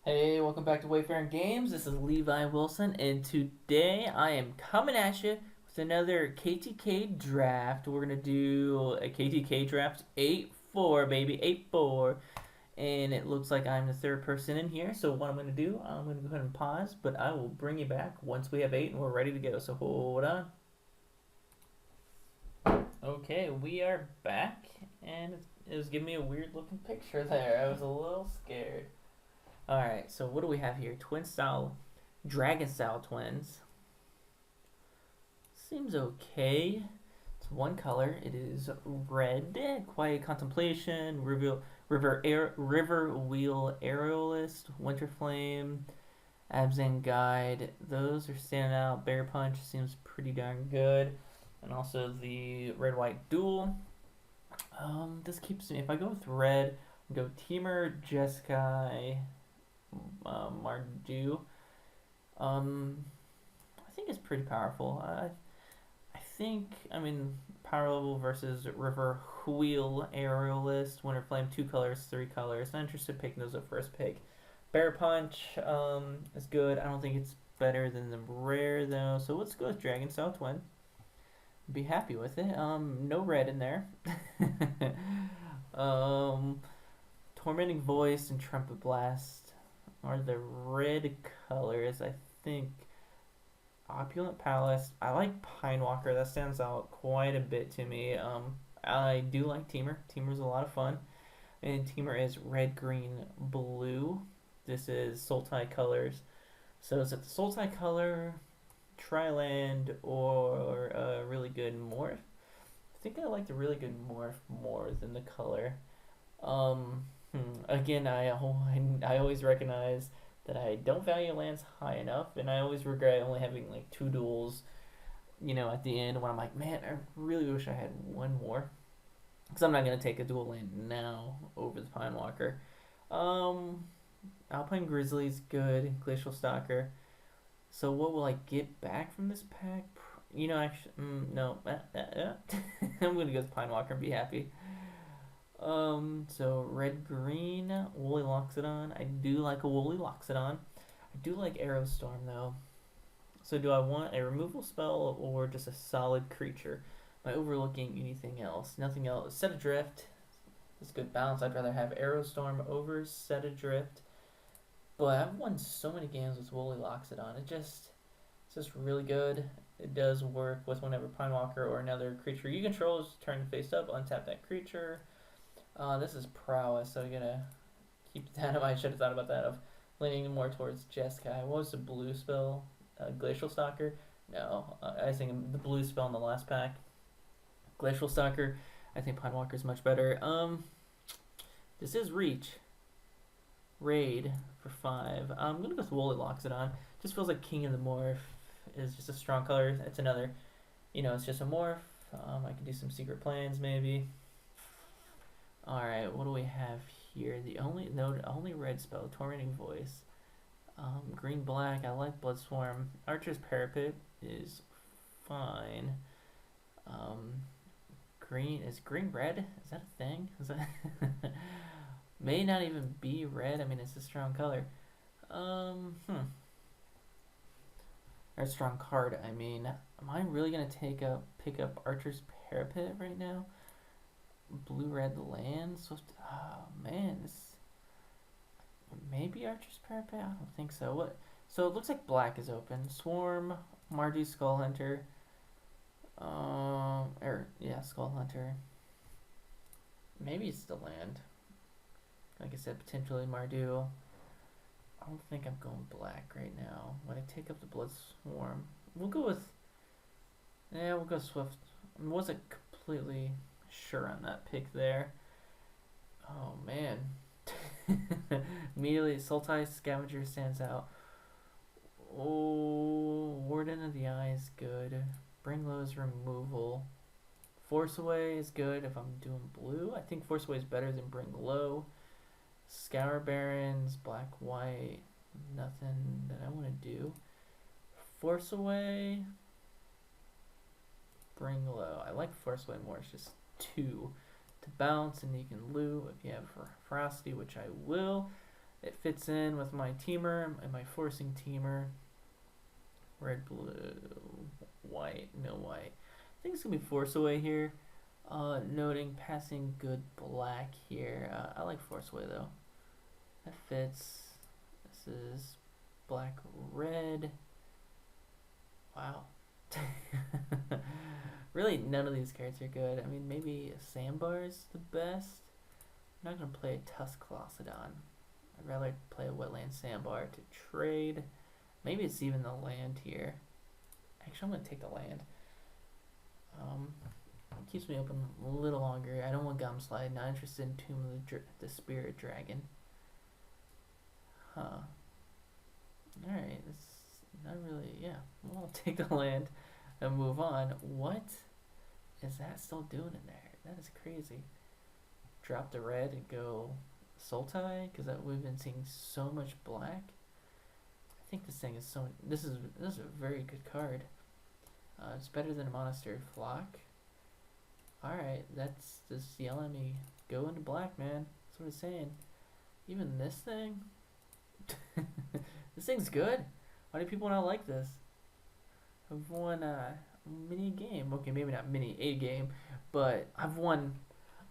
Hey, welcome back to Wayfaring Games. This is Levi Wilson, and today I am coming at you with another KTK draft. We're gonna do a KTK draft 8-4, baby, 8-4, and it looks like I'm the third person in here. So what I'm gonna do, I'm gonna go ahead and pause, but I will bring you back once we have 8 and we're ready to go. So hold on. Okay, we are back, and it was giving me a weird looking picture there. I was a little scared. Alright, so what do we have here? Twin style, dragon style twins. Seems okay. It's one color. It is red. Quiet Contemplation, River Wheel Aerialist, Winter Flame, Abzan Guide. Those are standing out. Bear Punch seems pretty darn good. And also the red white duel. This keeps me. If I go with red, go Teamer, Jeskai, Mardu. I think it's pretty powerful. I think, power level versus River Wheel Aerialist, Winter Flame, 2 colors, 3 colors. Not interested in picking those up first pick. Bear Punch is good. I don't think it's better than the rare though. So let's go with Dragon Style Twin. Be happy with it. No red in there. um, Tormenting Voice and Trumpet Blast are the red colors. I think Opulent Palace. I like Pine Walker. That stands out quite a bit to me. I do like Teamer. Teamer's a lot of fun. And Teamer is red, green, blue. This is Sultai colors. So is it the Sultai color, Triland, or a really good morph? I think I like the really good morph more than the color. Again, I always recognize that I don't value lands high enough, and I always regret only having like 2 duels. At the end when I'm like, man, I really wish I had one more, because I'm not gonna take a dual land now over the Pine Walker. Um, Alpine Grizzly's good. Glacial Stalker. So what will I get back from this pack? Actually, no. I'm gonna go with Pine Walker and be happy. So red green Woolly Loxodon. I do like a Woolly Loxodon. I do like Arrow Storm though. So do I want a removal spell or just a solid creature? Am I overlooking anything else? Nothing else. Set Adrift. It's good balance. I'd rather have Arrow Storm over Set Adrift. But I've won so many games with Woolly Loxodon. It's just really good. It does work with whenever Pine Walker or another creature you control is turned face up, untap that creature. This is prowess, so I gotta keep that in mind. I should have thought about that, of leaning more towards Jeskai. What was the blue spell? Glacial Stalker? No, I think the blue spell in the last pack. Glacial Stalker. I think Pine Walker is much better. This is Reach. Raid for 5. I'm gonna go with Woolly Loxodon. Just feels like King of the Morph is just a strong color. It's another, it's just a morph. I can do some secret plans maybe. Alright, what do we have here? The only red spell, Tormenting Voice. Green black, I like Bloodswarm. Archer's Parapet is fine. Green red? Is that a thing? Is that may not even be red. It's a strong color. Or a strong card. Am I really gonna pick up Archer's Parapet right now? Blue red land. Oh man, this maybe Archer's Parapet. I don't think so. What? So it looks like black is open. Swarm, Mardu, Skull Hunter. Skull Hunter. Maybe it's the land. Like I said, potentially Mardu. I don't think I'm going black right now. When I take up the Blood Swarm, we'll go Swift. I wasn't completely sure on that pick there. Oh man. Immediately, Sultai Scavenger stands out. Oh, Warden of the Eye is good. Bring Low's removal. Force Away is good if I'm doing blue. I think Force Away is better than Bring Low. Scour Barons, black, white. Nothing that I want to do. Force Away. Bring Low. I like Force Away more. It's just 2 to bounce, and you can loot if you have ferocity, which I will. It fits in with my teamer and my forcing teamer. Red, blue, white, no white. I think it's gonna be force away here. Noting passing good black here. I like force away though. That fits. This is black, red. Wow. Really, none of these cards are good. I mean, maybe Sandbar's the best. I'm not gonna play a Tuscalocedon. I'd rather play a Wetland Sandbar to trade. Maybe it's even the land here. Actually, I'm gonna take the land. It keeps me open a little longer. I don't want Gumslide. Not interested in Tomb of the Spirit Dragon. Huh. Alright, it's not really, yeah. Well, I'll take the land and move on. What is that still doing in there? That is crazy. Drop the red and go Sultai, because we've been seeing so much black. I think this thing is so, this is a very good card. It's better than a Monastery Flock. Alright, that's just yelling me, go into black, man. That's what it's saying. Even this thing? This thing's good. Why do people not like this? I've won a mini game. Okay, maybe not mini, a game, but I've won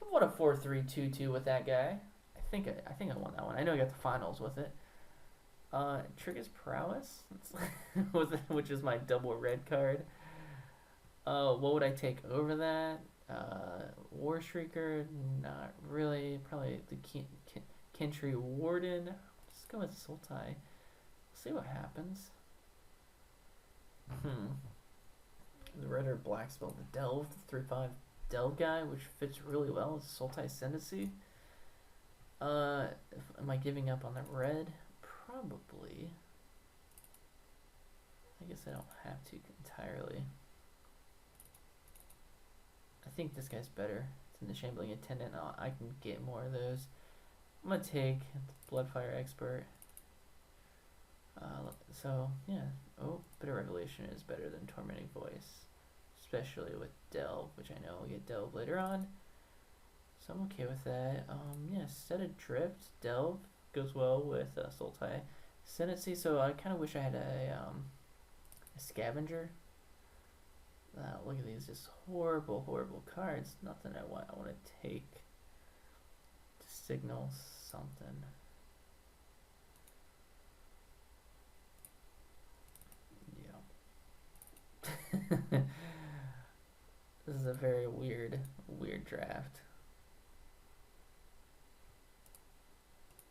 a 4-3-2-2 with that guy. I think I won that one. I know I got the finals with it. Triggers Prowess, which is my double red card. What would I take over that? War Shrieker, not really. Probably the Kentry Warden. Let's go with Sultai. See what happens. The red or black spell, the Delve, the 3/5 Delve guy, which fits really well with Sultai Ascendancy. Am I giving up on the red? Probably. I guess I don't have to entirely. I think this guy's better. It's in the Shambling Attendant. I can get more of those. I'm gonna take Bloodfire Expert. So yeah. Oh, Bitter Revelation is better than Tormenting Voice, especially with Delve, which I know we'll get Delve later on. So I'm okay with that. Yeah, set of Drift. Delve goes well with Sultai Ascendancy. So I kind of wish I had a Scavenger. Look at these, just horrible, horrible cards. Nothing I want. I want to take to signal something. Yeah. This is a very weird draft.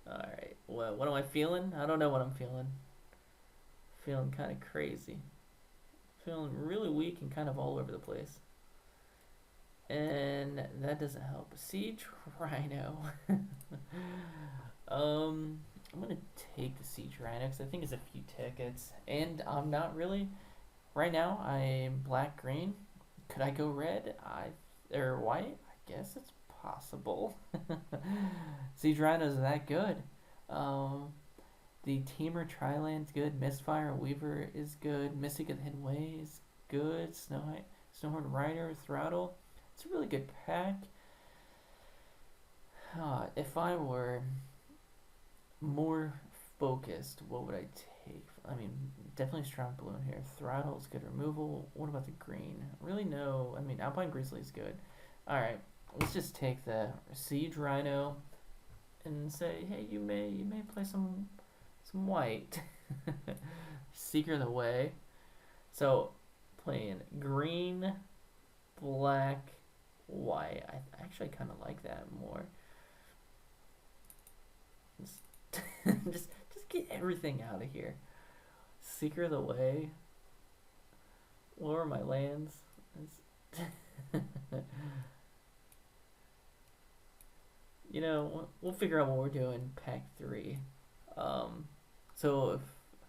Alright, well, what am I feeling? I don't know what I'm feeling. Feeling kind of crazy. Feeling really weak and kind of all over the place. And that doesn't help. Siege Rhino. I'm going to take the Siege Rhino because I think it's a few tickets. And I'm not really... Right now, I'm black-green. Could I go red? Or white? I guess it's possible. Siege Rhino's that good. The Tamer Triland's good. Mistfire Weaver is good. Mystic of the Hidden Way is good. Snowhorn Rider, Throttle. It's a really good pack. If I were more focused, what would I take? I mean, definitely Strong Balloon here. Throttle is good removal. What about the green? Really no. I mean, Alpine Grizzly is good. Alright, let's just take the Siege Rhino and say, hey, you may play some white. Seeker of the Way. So playing green, black, white. I actually kind of like that more. Just get everything out of here. Seeker of the Way. Lower my lands. You know, we'll figure out what we're doing pack 3. So if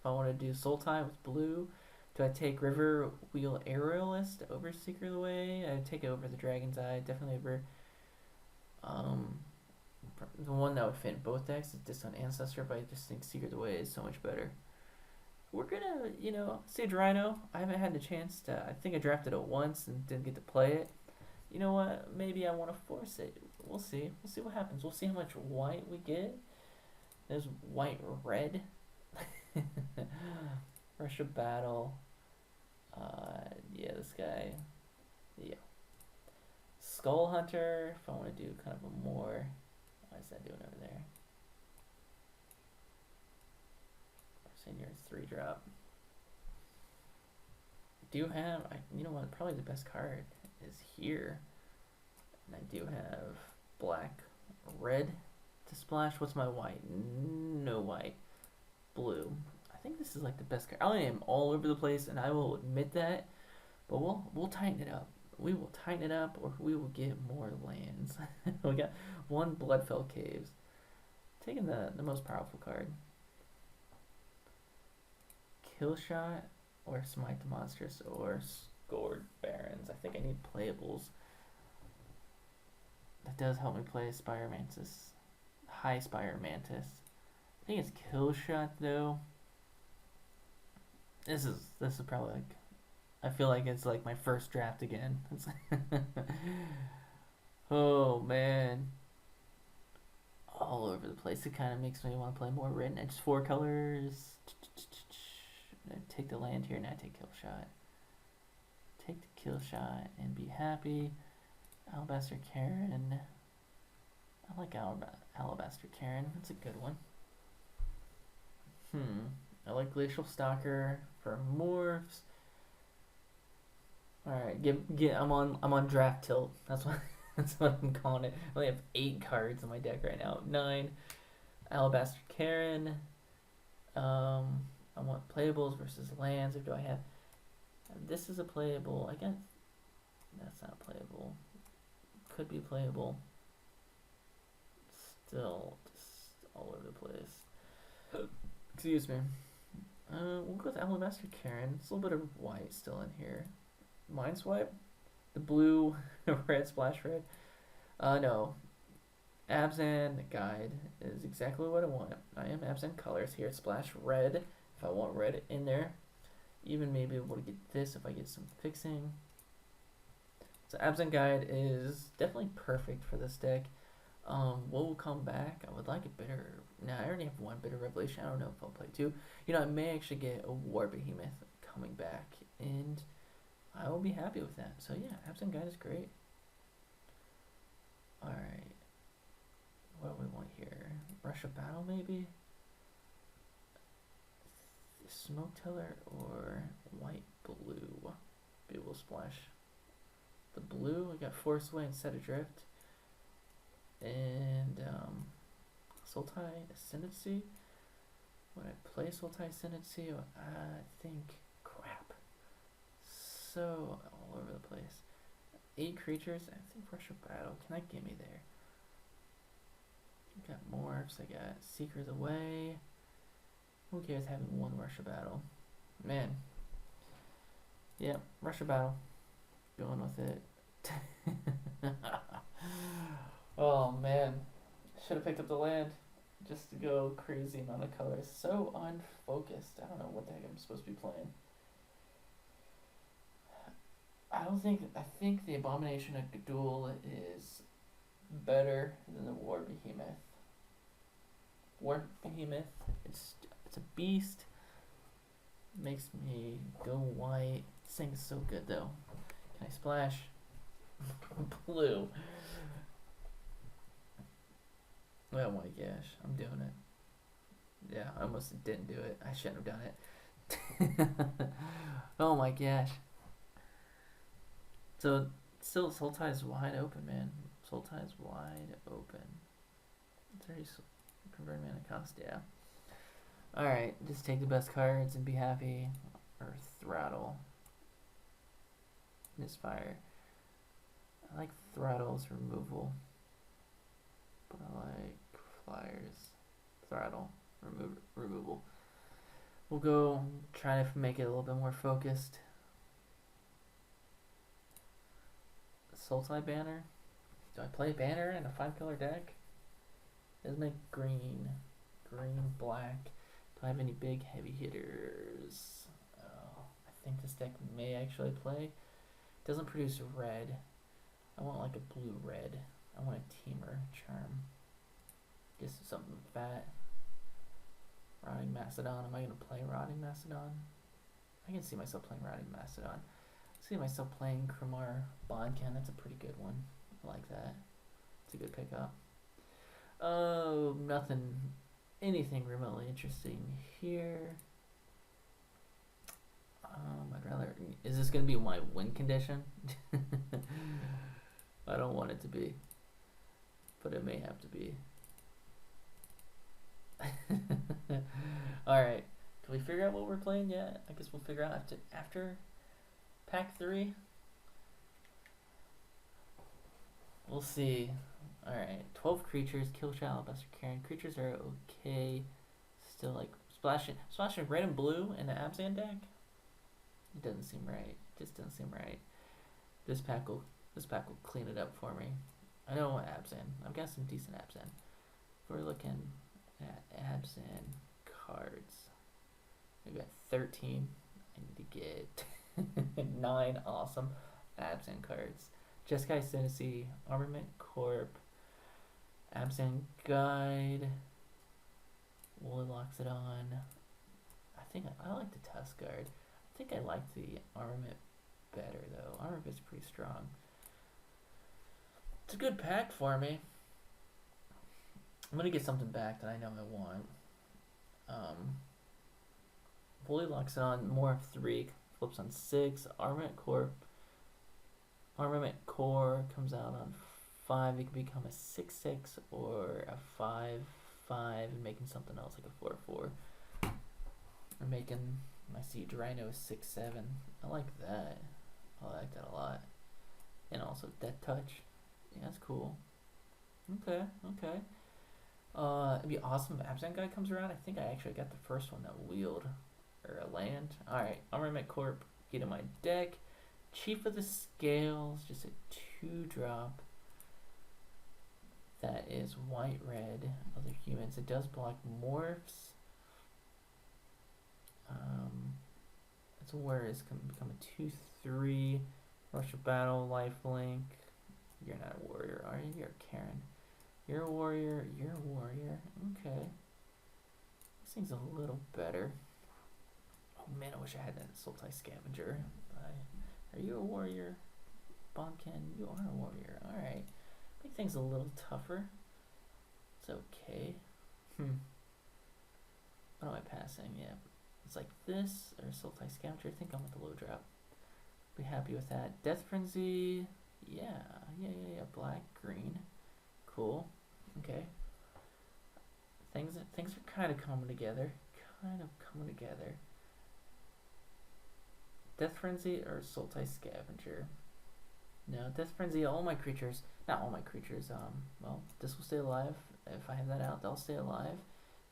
I want to do Sultai with blue, do I take River Wheel Aerialist over Seeker of the Way? I take it over the Dragon's Eye, definitely over the one that would fit in both decks is Distant Ancestor, but I just think Seeker of the Way is so much better. We're gonna, you know, Siege Rhino. I haven't had the chance to. I think I drafted it once and didn't get to play it. You know what? Maybe I want to force it. We'll see. We'll see what happens. We'll see how much white we get. There's white red. Rush of Battle. Yeah, this guy. Yeah. Skull Hunter. If I want to do kind of a more. What is that doing over there? Senior's 3-drop. Do have. You know what? Probably the best card is here. And I do have black, red to splash. What's my white? No white. Blue. I think this is like the best card. I am all over the place, and I will admit that. But we'll tighten it up. We will tighten it up, or we will get more lands. We got 1 Bloodfell Caves. Taking the most powerful card. Kill Shot or Smite the Monstrous or Scored Barons. I think I need playables. That does help me play Spire Mantis. High Spire Mantis. I think it's Kill Shot though. This is probably like, I feel like it's like my first draft again. It's oh man. All over the place. It kind of makes me want to play more red. It's 4 colors. I take the land here and I take Kill Shot. Take the Kill Shot and be happy. Alabaster Karen. I like Alabaster Karen. That's a good one. I like Glacial Stalker for morphs. All right, I'm on draft tilt. That's what I'm calling it. I only have 8 cards in my deck right now. 9 Alabaster Karen. I want playables versus lands. Or do I have? This is a playable. I guess that's not playable. Could be playable. Still, just all over the place. Excuse me. We'll go with Alabaster Karen. It's a little bit of white still in here. Mind Swipe. The blue, red, splash red. No. Abzan Guide is exactly what I want. I am Abzan Colors here. Splash red if I want red in there. Even maybe able to get this if I get some fixing. So Abzan Guide is definitely perfect for this deck. What will come back? I would like a bitter. Nah, I already have 1 bitter revelation. I don't know if I'll play 2. You know, I may actually get a War Behemoth coming back, and I will be happy with that. So yeah, Absent Guide is great. Alright. What do we want here? Rush of Battle, maybe? Smoke Teller or white blue? Maybe we'll splash the blue. We got Force Away and Set Adrift. And Sultai Ascendancy. When I play Sultai Ascendancy, I think crap. So all over the place. 8 creatures. I think Rush of Battle. Can that get me there? I got morphs. I got Seekers Away. Who cares having 1 Rush of Battle? Man. Yeah, Rush of Battle. Going with it. Oh man. Should have picked up the land just to go crazy amount of colors. So unfocused. I don't know what the heck I'm supposed to be playing. I think the Abomination of Gadul is better than the War Behemoth. War Behemoth, it's a beast. Makes me go white. This thing is so good though. Can I splash? Blue. Oh my gosh, I'm doing it. Yeah, I almost didn't do it. I shouldn't have done it. Oh my gosh. So, still, Sultai is wide open, man. Sultai is wide open. 30 convert mana cost, yeah. Alright, just take the best cards and be happy. Or Throttle. Misfire. I like Throttle's removal. But I like Flyers. Throttle. Removal. We'll go try to make it a little bit more focused. Sultai Banner. Do I play Banner in a 5-color deck? Doesn't make green. Green, black. Do I have any big heavy hitters? Oh, I think this deck may actually play. It doesn't produce red. I want like a blue-red. I want a Teamer Charm. Just something fat. Rotting Mastodon. Am I gonna play Rotting Mastodon? I can see myself playing Rotting Mastodon. I see myself playing Kremar Bondcan. That's a pretty good one. I like that. It's a good pickup. Oh, nothing, anything remotely interesting here. I'd rather. Is this gonna be my win condition? I don't want it to be, but it may have to be. All right. Can we figure out what we're playing yet? I guess we'll figure out after pack 3. We'll see. All right. 12 creatures. Kill Shallow, Buster Karen. Creatures are okay. Still like splashing red and blue in the Abzan deck. It doesn't seem right. It just doesn't seem right. This pack will clean it up for me. I know Abzan. I've got some decent Abzan. We're looking at Abzan cards. We've got 13. I need to get 9 awesome Abzan cards. Jeskai Synesy, Armament Corp, Abzan Guide, Woolly Loxodon. I think I like the Tusk Guard. I think I like the Armament better though. Armament's pretty strong. It's a good pack for me. I'm gonna get something back that I know I want. Woolly Loxodon, more of 3, flips on 6. Armament Core comes out on 5. It can become a 6/6 or a 5/5 and making something else like a 4/4. Or making my Siege Rhino 6/7. I like that. I like that a lot. And also Death Touch. Yeah, that's cool. Okay. It'd be awesome if Abzan Guy comes around. I think I actually got the first one that wheeled or a land. Alright, Armament Corp, get in my deck. Chief of the Scales, just a 2-drop. That is white-red. Other humans. It does block morphs. It's a warrior. It's going to become a 2/3. Rush of Battle, Lifelink. You're not a warrior, are you? You're a Karen. You're a warrior. You're a warrior. Okay. This thing's a little better. Oh man, I wish I had that Sultai Scavenger. Are you a warrior? Bonken, you are a warrior. Alright. Make things a little tougher. It's okay. What am I passing? Yeah. It's like this, or Sultai Scavenger. I think I'm with the low drop. Be happy with that. Death Frenzy. Yeah. Black, green. Cool. Okay. Things are kind of coming together. Death Frenzy or Sultai Scavenger? No, Death Frenzy, all my creatures, not all my creatures, well, this will stay alive. If I have that out, they'll stay alive.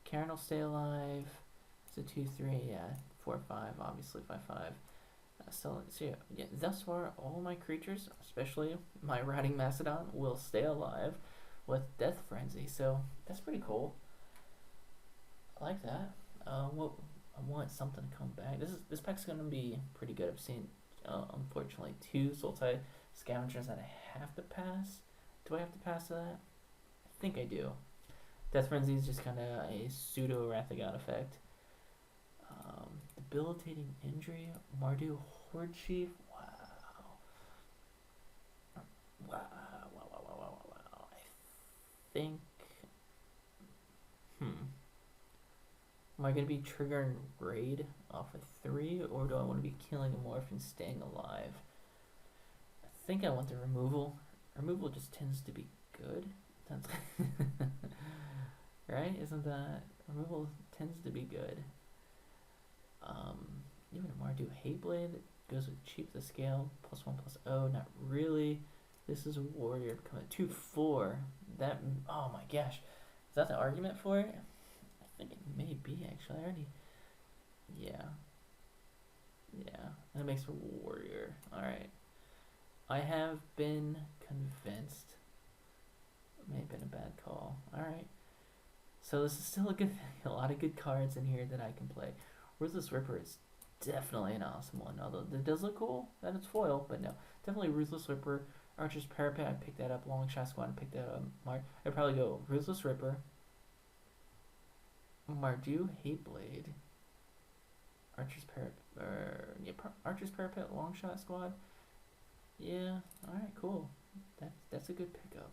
Karen will stay alive. It's a 2/3, yeah. 4/5, obviously 5/5. So yeah, thus far, all my creatures, especially my Riding Mastodon, will stay alive with Death Frenzy. So that's pretty cool. I like that. I want something to come back. This pack's gonna be pretty good. I've seen, unfortunately, 2 Sultai Scavengers that I have to pass. Do I have to pass that? I think I do. Death Frenzy is just kind of a pseudo Wrath of God effect. Debilitating Injury, Mardu Horde Chief. Wow. I think. Am I going to be triggering Raid off of 3, or do I want to be killing a morph and staying alive? I think I want the removal. Removal just tends to be good. That's right? Isn't that? Removal tends to be good. Even a Mardu Hateblade goes with Chief the Scale, +1/+0. Not really. This is a warrior becoming 2/4. That, oh my gosh. Is that the argument for it? I think it may be actually. I already, yeah. And it makes a warrior. Alright. I have been convinced. It may have been a bad call. Alright. So this is still a good thing. A lot of good cards in here that I can play. Ruthless Ripper is definitely an awesome one. Although it does look cool that it's foil, but no. Definitely Ruthless Ripper. Archer's Parapet, I picked that up. Long Shot Squad, I picked that up. I'd probably go Ruthless Ripper, Mardu, Hateblade, Archer's Parapet, Longshot Squad. Yeah, alright, cool. That's a good pickup.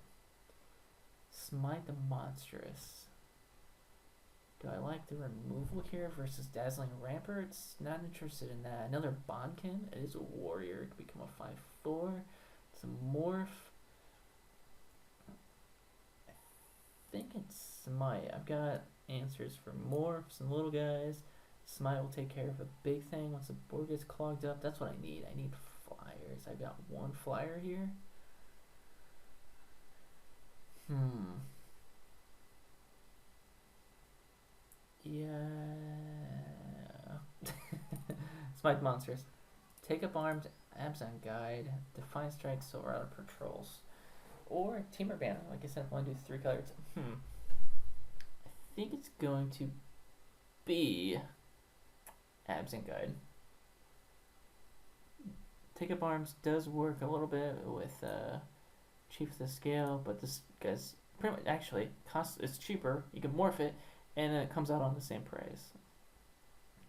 Smite the Monstrous. Do I like the removal here versus Dazzling Ramparts? Not interested in that. Another Bonkin. It is a warrior. It can become a 5/4. It's a morph. I think it's Smite. I've got answers for morphs and little guys. Smite will take care of a big thing once the board gets clogged up. That's what I need. I need flyers. I've got one flyer here. Yeah. Smite Monsters. Take up arms, Abzan Guide, Defiant Strike, Silver Rider Patrols. Or Teamer Banner. Like I said, I want to do 3 colors. I think it's going to be Absent Guide. Take up arms does work a little bit with Chief of the Scale, but this guy's pretty much actually it's cheaper. You can morph it, and then it comes out on the same price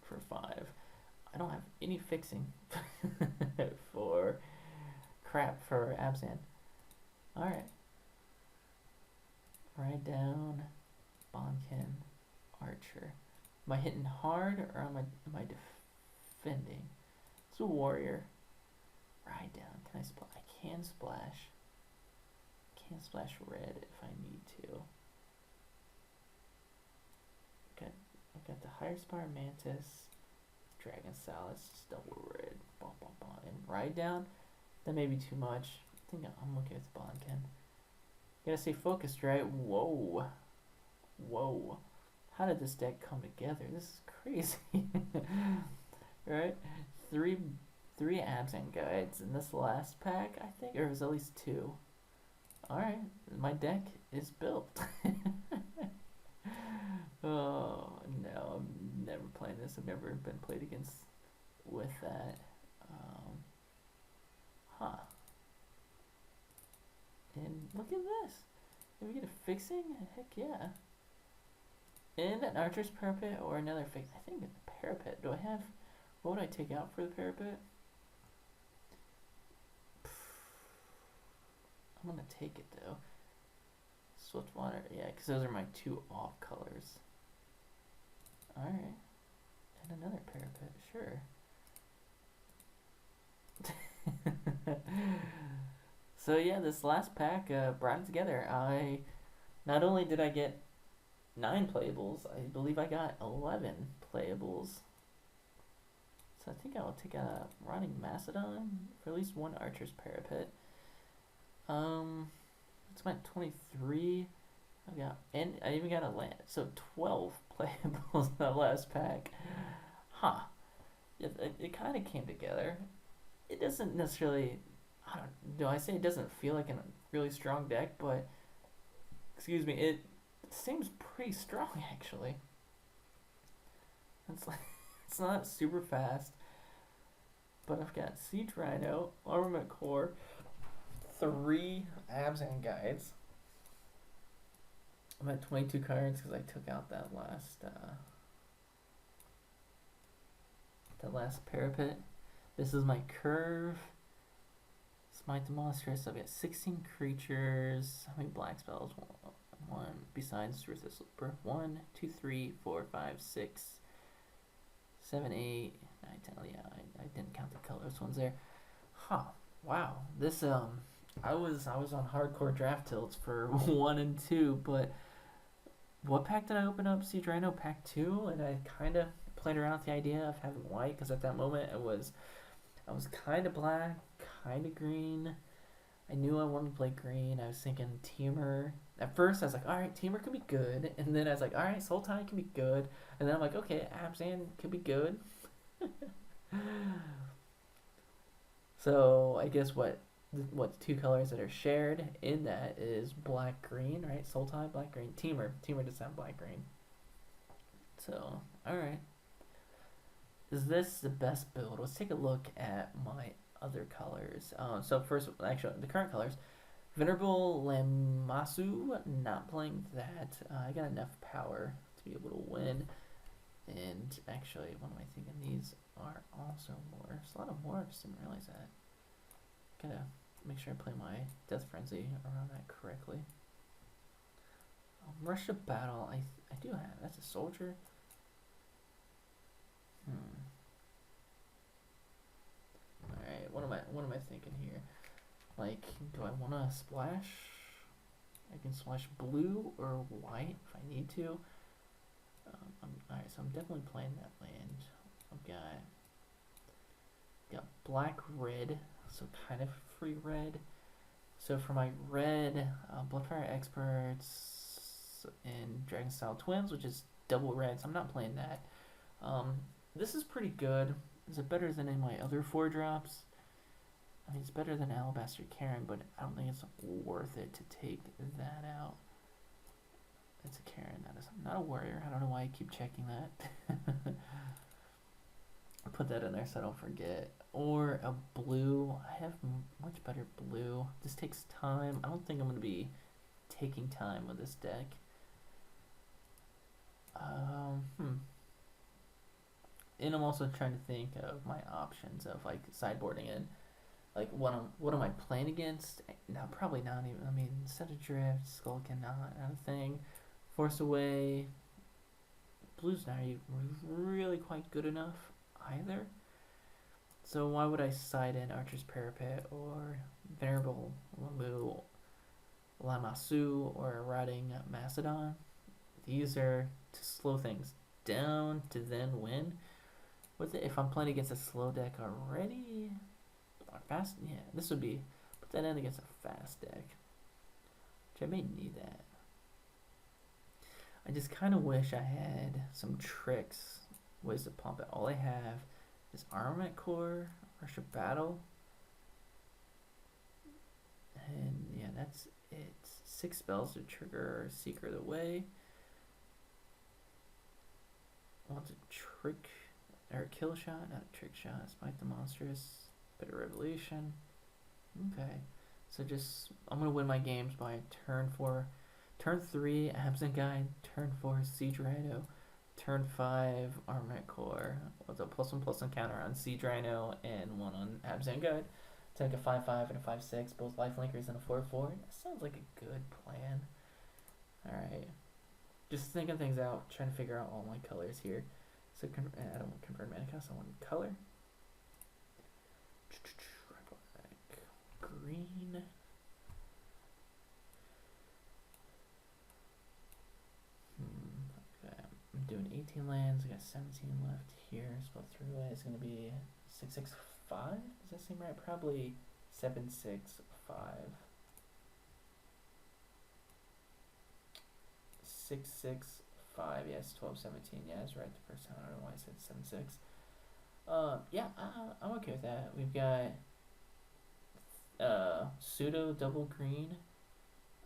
for 5. I don't have any fixing for Abzan. All right, Ride Down, Bonkin, Archer. Am I hitting hard or am I defending? It's a warrior. Ride Down. Can I splash? I can splash. Can splash red if I need to. I've got the Higher Spire Mantis, Dragon Salad, just double red, and Ride Down. That may be too much. I think I'm okay with Bonkin. Gotta stay focused, right? Whoa. How did this deck come together? This is crazy. Right? Three Absent Guides in this last pack, I think, or it was at least 2. Alright, my deck is built. Oh, no, I'm never playing this. I've never been played against with that. And look at this. Did we get a fixing? Heck yeah. And an Archer's Parapet or another fix. I think the Parapet. What would I take out for the Parapet? I'm going to take it though. Swiftwater, yeah, because those are my 2 off colors. Alright. And another Parapet, sure. So yeah, this last pack brought it together. Not only did I get 9 playables, I believe I got 11 playables. So I think I'll take a Rotting Macedon for at least 1 Archer's Parapet. It's my 23. And I even got a land. So 12 playables in that last pack. It kind of came together. It doesn't necessarily, I say it doesn't feel like a really strong deck, but, excuse me, it seems pretty strong actually. It's not super fast, but I've got Siege Rhino, Armament Core, 3 Abzan Guides. I'm at 22 cards because I took out that last Parapet. This is my curve. Smite the Monstrous. I've got 16 creatures. How many black spells? One besides Ruthless Rhino. 1, 2, 3, 4, 5, 6, 7, 8, 9, 10. Yeah, I didn't count the colors ones there. Wow. This I was on hardcore draft tilts for 1 and 2, but what pack did I open up? Siege Rhino pack 2, and I kind of played around with the idea of having white because at that moment I was kind of black, kind of green. I knew I wanted to play green. I was thinking Teamer. At first I was like, all right, Teamer could be good, and then I was like, all right, Sultai can be good, and then I'm like, okay, Abzan could be good. So I guess what 2 colors that are shared in that is black green, right? Sultai, black green. Teamer does have black green. So alright, is this the best build? Let's take a look at my other colors. So first, actually the current colors. Venerable Lammasu, not playing that. I got enough power to to be able to win. And actually, what am I thinking? These are also morphs. A lot of morphs. Didn't realize that. Gotta make sure I play my Death Frenzy around that correctly. Rush of Battle. I do have. That's a soldier. Alright, what am I thinking here? Like, do I want to splash? I can splash blue or white if I need to. Alright, so I'm definitely playing that land. I've got black, red, so kind of free red. So for my red, Bloodfire Experts and Dragon Style Twins, which is double red, so I'm not playing that. This is pretty good. Is it better than any of my other 4-drops? I mean, it's better than Alabaster Karen, but I don't think it's worth it to take that out. It's a Karen. That is not a warrior. I don't know why I keep checking that. I'll put that in there so I don't forget. Or a blue. I have much better blue. This takes time. I don't think I'm going to be taking time with this deck. And I'm also trying to think of my options of like sideboarding in. Like what am I playing against? No, probably not even. I mean, Set Adrift, Skulkin, not a thing. Force Away. Blue's not really quite good enough either. So why would I side in Archer's Parapet or Venerable Lamu, Lamasu, or Rotting Macedon? These are to slow things down to then win. With it, if I'm playing against a slow deck already, or fast, yeah, this would be put that in against a fast deck, which I may need that. I just kind of wish I had some tricks, ways to pump it. All I have is Armament Core, Rush of Battle, and yeah, that's it. 6 spells to trigger Secret Away. Wants a trick or a kill shot, not a trick shot. Spike the Monstrous, Bitter Revelation. Okay, so just I'm gonna win my games by turn 4. Turn 3, Absent Guide. Turn 4, Siege Rhino. Turn 5, Armament Core with a +1/+1 counter on Siege Rhino and 1 on Absent Guide. Take a 5/5 and a 5/6, both Lifelinkers and a 4/4. That sounds like a good plan. Alright. Just thinking things out, trying to figure out all my colors here. So I don't want convert mana cost, I want color. Green. Okay, I'm doing 18 lands. I got 17 left here. Spell 3 away. It's gonna be 6/6/5. Does that seem right? Probably 7/6/5. 6/6/5. Yes, 12/17. Yeah, that's right the first time. I don't know why I said 7/6. Yeah, I'm okay with that. We've got pseudo double green,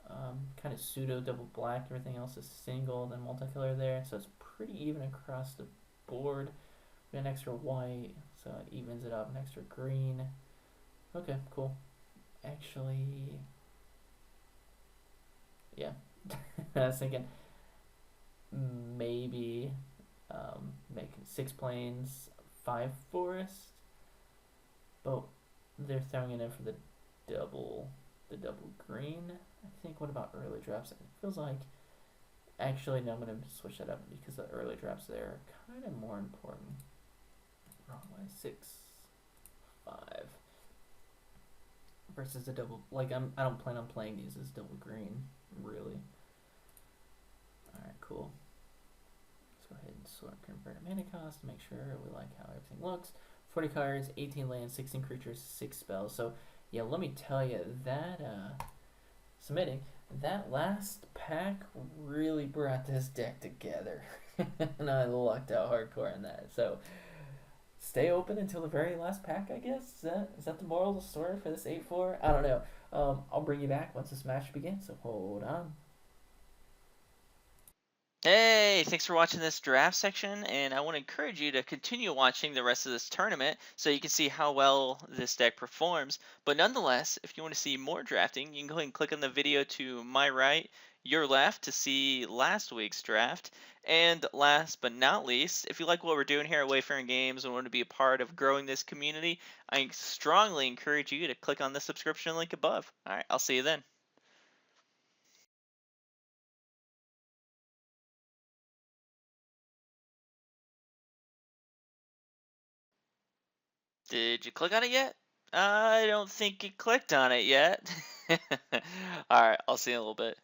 kind of pseudo double black. Everything else is single, then multicolor there, so it's pretty even across the board. We got an extra white, so it evens it up. An extra green. Okay, cool. Actually, yeah, I was thinking maybe making 6 plains, 5 forest, but they're throwing it in for the double green. I think. What about early drops? It feels like actually no, I'm gonna switch that up because the early drops there are kind of more important. Wrong way. 6/5 versus the double. Like I don't plan on playing these as double green really. All right, cool. Let's go ahead and sort convert mana cost to make sure we like how everything looks. 40 cards, 18 lands, 16 creatures, 6 spells. So yeah, let me tell you that submitting that last pack really brought this deck together. And I lucked out hardcore in that. So stay open until the very last pack, I guess. Is that the moral of the story for this 8-4? I don't know. I'll bring you back once this match begins, so hold on. Hey, thanks for watching this draft section, and I want to encourage you to continue watching the rest of this tournament so you can see how well this deck performs. But nonetheless, if you want to see more drafting, you can go ahead and click on the video to my right. you're left to see last week's draft. And last but not least, if you like what we're doing here at Wayfaring Games and want to be a part of growing this community, I strongly encourage you to click on the subscription link above. All right, I'll see you then. Did you click on it yet? I don't think you clicked on it yet. All right, I'll see you in a little bit.